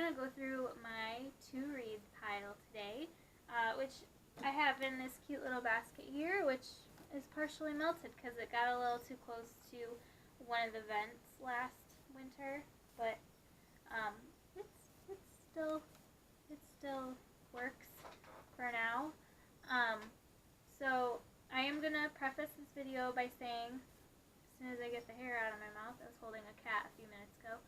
to go through my to-read pile today, which I have in this cute little basket here, which is partially melted because it got a little too close to one of the vents last winter, but it still works for now. So I am going to preface this video by saying, as soon as I get the hair out of my mouth, I was holding a cat a few minutes ago,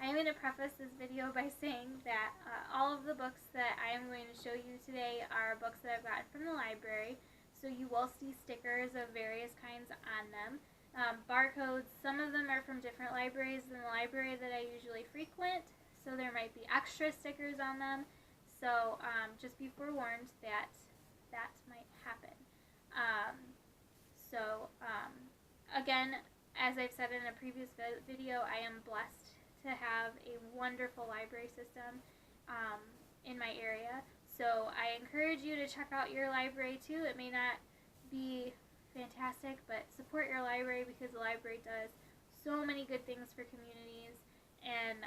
I am going to preface this video by saying that all of the books that I am going to show you today are books that I've gotten from the library, so you will see stickers of various kinds on them. Barcodes, some of them are from different libraries than the library that I usually frequent, so there might be extra stickers on them, so just be forewarned that that might happen. Again, as I've said in a previous video, I am blessed to have a wonderful library system in my area, so I encourage you to check out your library too. It may not be fantastic, but support your library because the library does so many good things for communities. And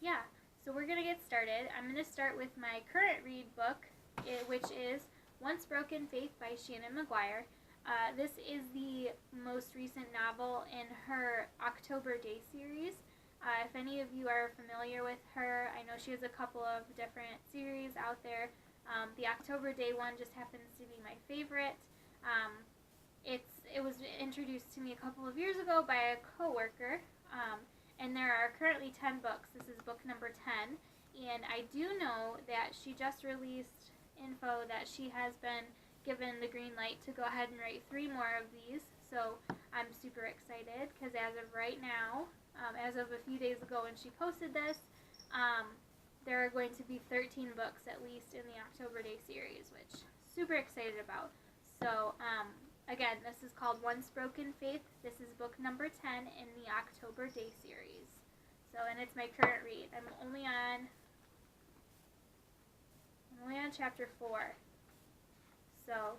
yeah, so we're gonna get started. I'm gonna start with my current read book, which is Once Broken Faith by Shannon McGuire. This is the most recent novel in her October Day series. If any of you are familiar with her, I know she has a couple of different series out there. The October Day one just happens to be my favorite. It was introduced to me a couple of years ago by a coworker, and there are currently 10 books. This is book number 10, and I do know that she just released info that she has been given the green light to go ahead and write 3 more of these, so I'm super excited because as of right now, as of a few days ago when she posted this, there are going to be 13 books at least in the October Day series, which I'm super excited about. So again, this is called Once Broken Faith. This is book number 10 in the October Day series. So, and it's my current read. I'm only on chapter 4. So,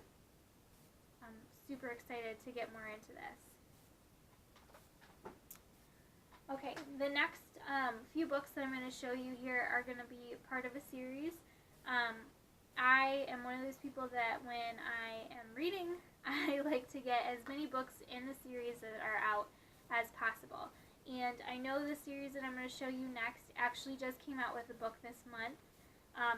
I'm super excited to get more into this. Okay, the next few books that I'm going to show you here are going to be part of a series. I am one of those people that when I am reading, I like to get as many books in the series that are out as possible. And I know the series that I'm going to show you next actually just came out with a book this month,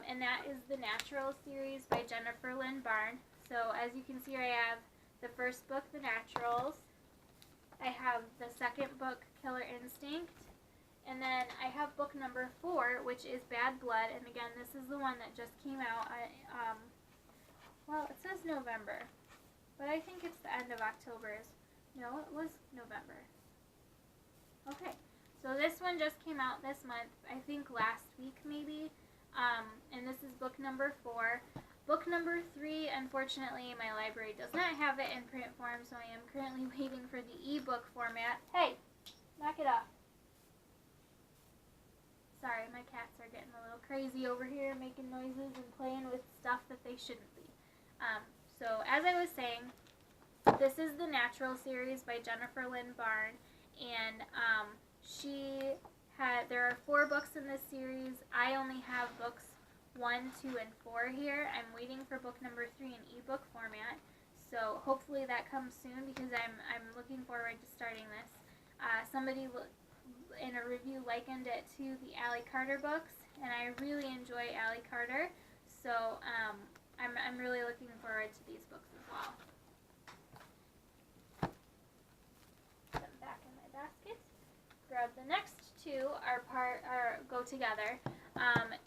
and that is the Natural series by Jennifer Lynn Barn. So as you can see, I have the first book, The Naturals. I have the second book, Killer Instinct. And then I have book number 4, which is Bad Blood. And again, this is the one that just came out. Well, it says November, but I think it's the end of October. No, it was November. Okay, so this one just came out this month, I think last week maybe. And this is book number 4. Book number 3, unfortunately, my library does not have it in print form, so I am currently waiting for the ebook format. Hey, knock it off. Sorry, my cats are getting a little crazy over here, making noises and playing with stuff that they shouldn't be. So, as I was saying, this is the Natural series by Jennifer Lynn Barn, and there are 4 books in this series. I only have books 1, 2, and 4 here. I'm waiting for book number 3 in ebook format, so hopefully that comes soon because I'm looking forward to starting this. Somebody in a review likened it to the Allie Carter books, and I really enjoy Allie Carter, so I'm really looking forward to these books as well. Put them back in my basket. Grab the next 2 go together.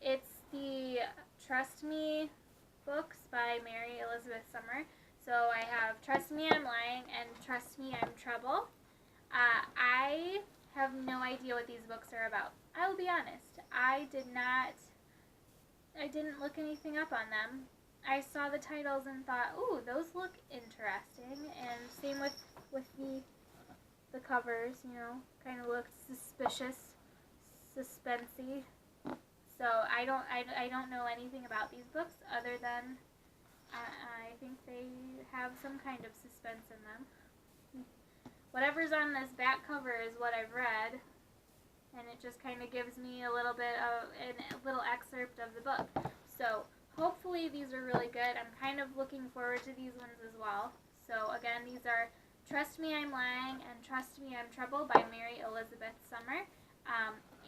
It's the Trust Me books by Mary Elizabeth Summer. So I have Trust Me I'm Lying and Trust Me I'm Trouble. I have no idea what these books are about. I will be honest. I didn't look anything up on them. I saw the titles and thought, ooh, those look interesting. And same with the covers, you know, kind of looked suspicious, suspensey. So I don't know anything about these books other than I think they have some kind of suspense in them. Whatever's on this back cover is what I've read, and it just kind of gives me a little bit of a little excerpt of the book. So hopefully these are really good. I'm kind of looking forward to these ones as well. So again, these are Trust Me, I'm Lying and Trust Me, I'm Trouble by Mary Elizabeth Summer.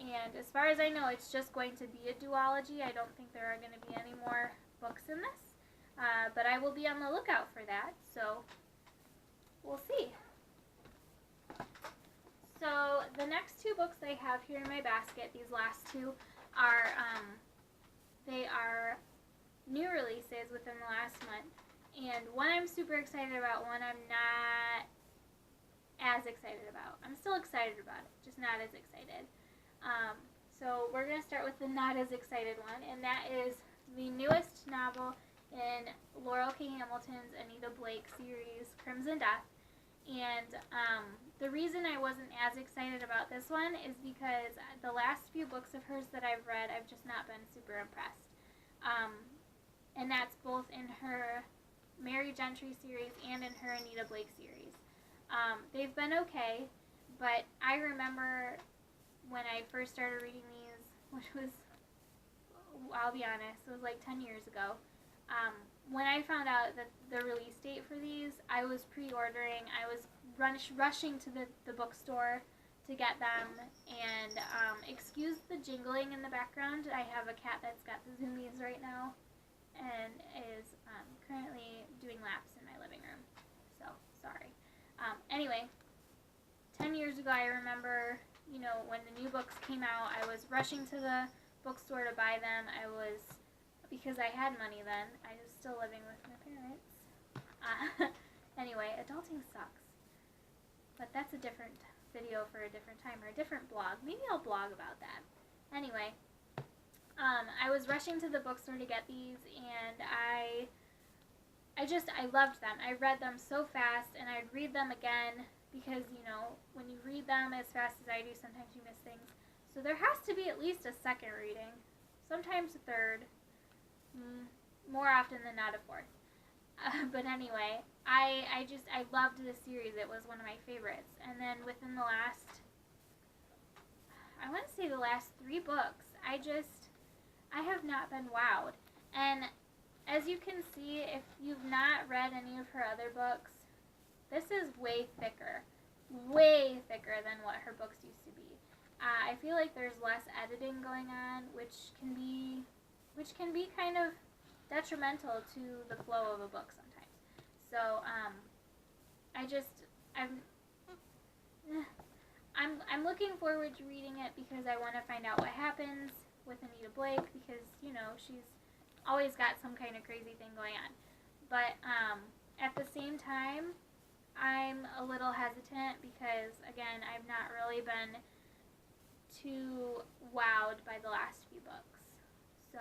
And as far as I know, it's just going to be a duology. I don't think there are going to be any more books in this. But I will be on the lookout for that. So we'll see. So the next two books I have here in my basket, these last two, are they are new releases within the last month. And one I'm super excited about, one I'm not as excited about. I'm still excited about it, just not as excited. So we're going to start with the not as excited one, and that is the newest novel in Laurel K. Hamilton's Anita Blake series, Crimson Death. And the reason I wasn't as excited about this one is because the last few books of hers that I've read, I've just not been super impressed. And that's both in her Mary Gentry series and in her Anita Blake series. They've been okay, but I remember when I first started reading these, which was, I'll be honest, it was like 10 years ago. When I found out that the release date for these, I was pre-ordering. I was rushing to the bookstore to get them. And excuse the jingling in the background. I have a cat that's got the zoomies right now and is currently doing laps in my living room. So, sorry. Anyway, 10 years ago, I remember, you know, when the new books came out, I was rushing to the bookstore to buy them. Because I had money then. I was still living with my parents. Anyway, adulting sucks. But that's a different video for a different time, or a different blog. Maybe I'll blog about that. Anyway, I was rushing to the bookstore to get these, and I loved them. I read them so fast, and I'd read them again, because, you know, when you read them as fast as I do, sometimes you miss things. So there has to be at least a second reading. Sometimes a third. More often than not a fourth. But anyway, I loved this series. It was one of my favorites. And then within the last, I want to say the last 3 books, I have not been wowed. And as you can see, if you've not read any of her other books, this is way thicker than what her books used to be. I feel like there's less editing going on, which can be kind of detrimental to the flow of a book sometimes. So I'm looking forward to reading it because I want to find out what happens with Anita Blake, because, you know, she's always got some kind of crazy thing going on. But at the same time, I'm a little hesitant because, again, I've not really been too wowed by the last few books. So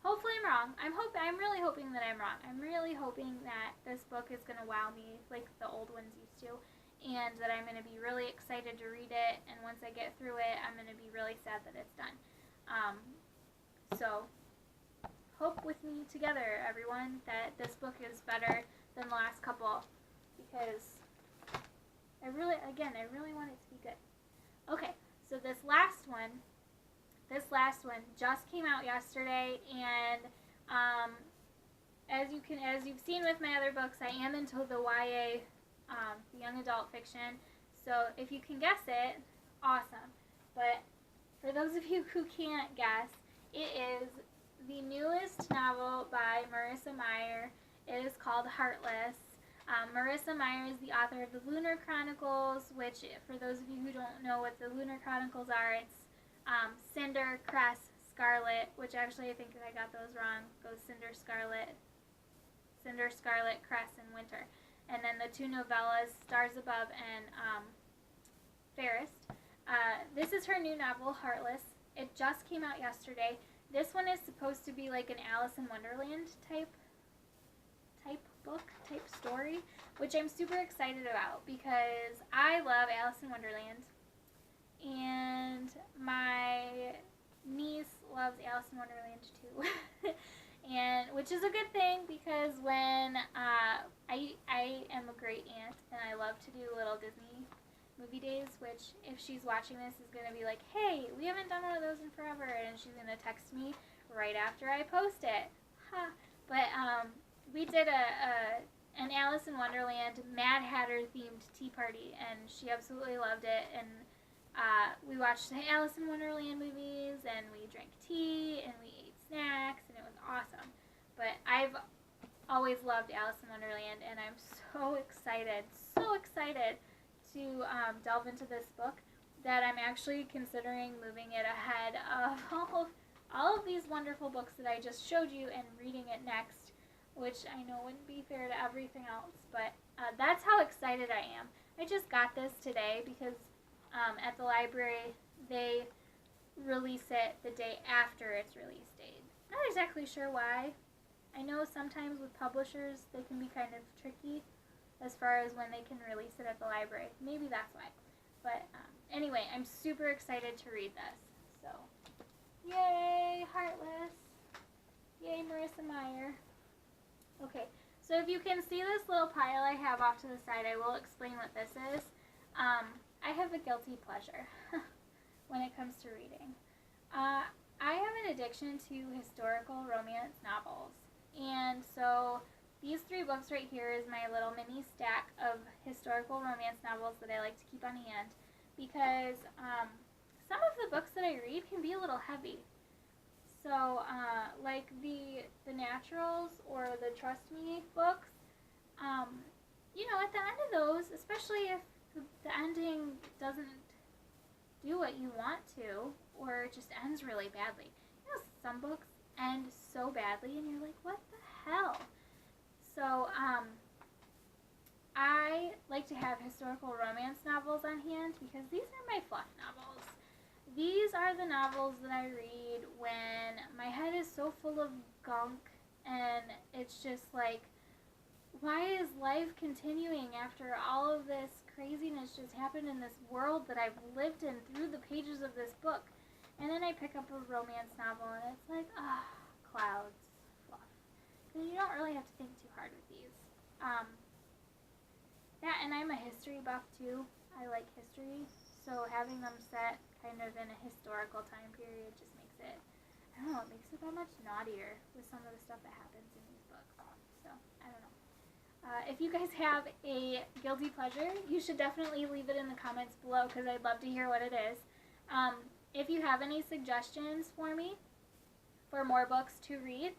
hopefully I'm wrong. I'm really hoping that I'm wrong. I'm really hoping that this book is going to wow me like the old ones used to, and that I'm going to be really excited to read it, and once I get through it, I'm going to be really sad that it's done. So hope with me together, everyone, that this book is better than the last couple, because I really want it to be good. Okay, so this last one just came out yesterday, and as you've seen with my other books, I am into the YA, the young adult fiction. So if you can guess it, awesome. But for those of you who can't guess, it is the newest novel by Marissa Meyer. It is called Heartless. Marissa Meyer is the author of the Lunar Chronicles, which, for those of you who don't know what the Lunar Chronicles are, it's Cinder, Cress, Scarlet, which actually I think I got those wrong. Goes Cinder, Scarlet, Cress, and Winter. And then the 2 novellas, Stars Above and Fairest. This is her new novel, Heartless. It just came out yesterday. This one is supposed to be like an Alice in Wonderland type book, type story, which I'm super excited about because I love Alice in Wonderland. And my niece loves Alice in Wonderland too, and which is a good thing because when I am a great aunt and I love to do little Disney movie days, which if she's watching this is going to be like, hey, we haven't done one of those in forever, and she's going to text me right after I post it. Ha. But we did an Alice in Wonderland Mad Hatter themed tea party, and she absolutely loved it, and we watched the Alice in Wonderland movies, and we drank tea, and we ate snacks, and it was awesome. But I've always loved Alice in Wonderland, and I'm so excited to delve into this book that I'm actually considering moving it ahead of all of these wonderful books that I just showed you and reading it next, which I know wouldn't be fair to everything else, but that's how excited I am. I just got this today because at the library they release it the day after its release date. Not exactly sure why. I know sometimes with publishers they can be kind of tricky as far as when they can release it at the library. Maybe that's why. But anyway, I'm super excited to read this. So, yay, Heartless. Yay, Marissa Meyer. Okay, so if you can see this little pile I have off to the side, I will explain what this is. I have a guilty pleasure when it comes to reading. I have an addiction to historical romance novels. And so these 3 books right here is my little mini stack of historical romance novels that I like to keep on hand because some of the books that I read can be a little heavy. So like the Naturals or the Trust Me books, you know, at the end of those, especially if the ending doesn't do what you want to, or it just ends really badly. You know, some books end so badly and you're like, what the hell? So I like to have historical romance novels on hand because these are my fluff novels. These are the novels that I read when my head is so full of gunk and it's just like, why is life continuing after all of this craziness just happened in this world that I've lived in through the pages of this book? And then I pick up a romance novel and it's like, clouds, fluff. Because you don't really have to think too hard with these. Yeah, and I'm a history buff too. I like history, so having them set kind of in a historical time period just makes it, I don't know, it makes it that much naughtier with some of the stuff that happens in these books. So, I don't know. If you guys have a guilty pleasure, you should definitely leave it in the comments below because I'd love to hear what it is. If you have any suggestions for me for more books to read,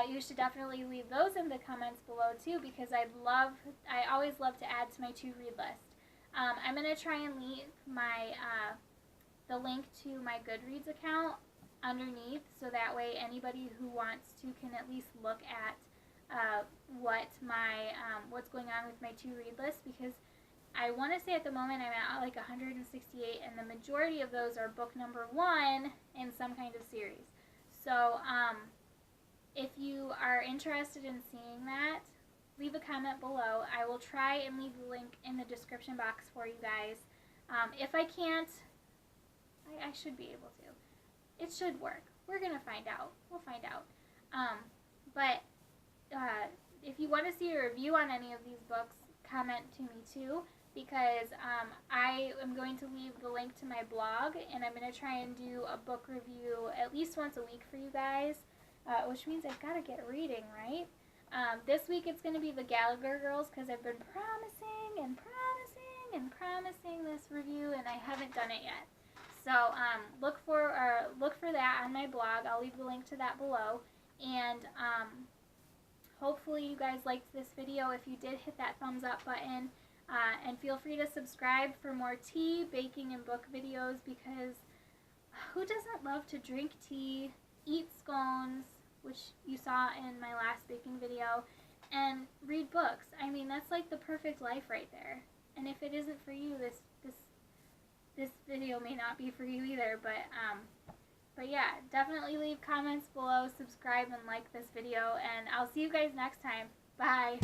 you should definitely leave those in the comments below too because I always love to add to my to-read list. I'm going to try and leave my the link to my Goodreads account underneath so that way anybody who wants to can at least look at what's going on with my to-read list because I want to say at the moment I'm at like 168 and the majority of those are book number 1 in some kind of series. So if you are interested in seeing that, leave a comment below. I will try and leave the link in the description box for you guys. If I can't, I should be able to. It should work. We're going to find out. We'll find out. But if you want to see a review on any of these books, comment to me too because I am going to leave the link to my blog and I'm going to try and do a book review at least once a week for you guys, which means I've got to get reading, right? This week it's going to be the Gallagher Girls because I've been promising this review and I haven't done it yet. So look for that on my blog. I'll leave the link to that below. And hopefully you guys liked this video. If you did, hit that thumbs up button. And feel free to subscribe for more tea, baking, and book videos because who doesn't love to drink tea, eat scones, which you saw in my last baking video, and read books? I mean, that's like the perfect life right there. And if it isn't for you, this video may not be for you either. But yeah, definitely leave comments below, subscribe, and like this video, and I'll see you guys next time. Bye.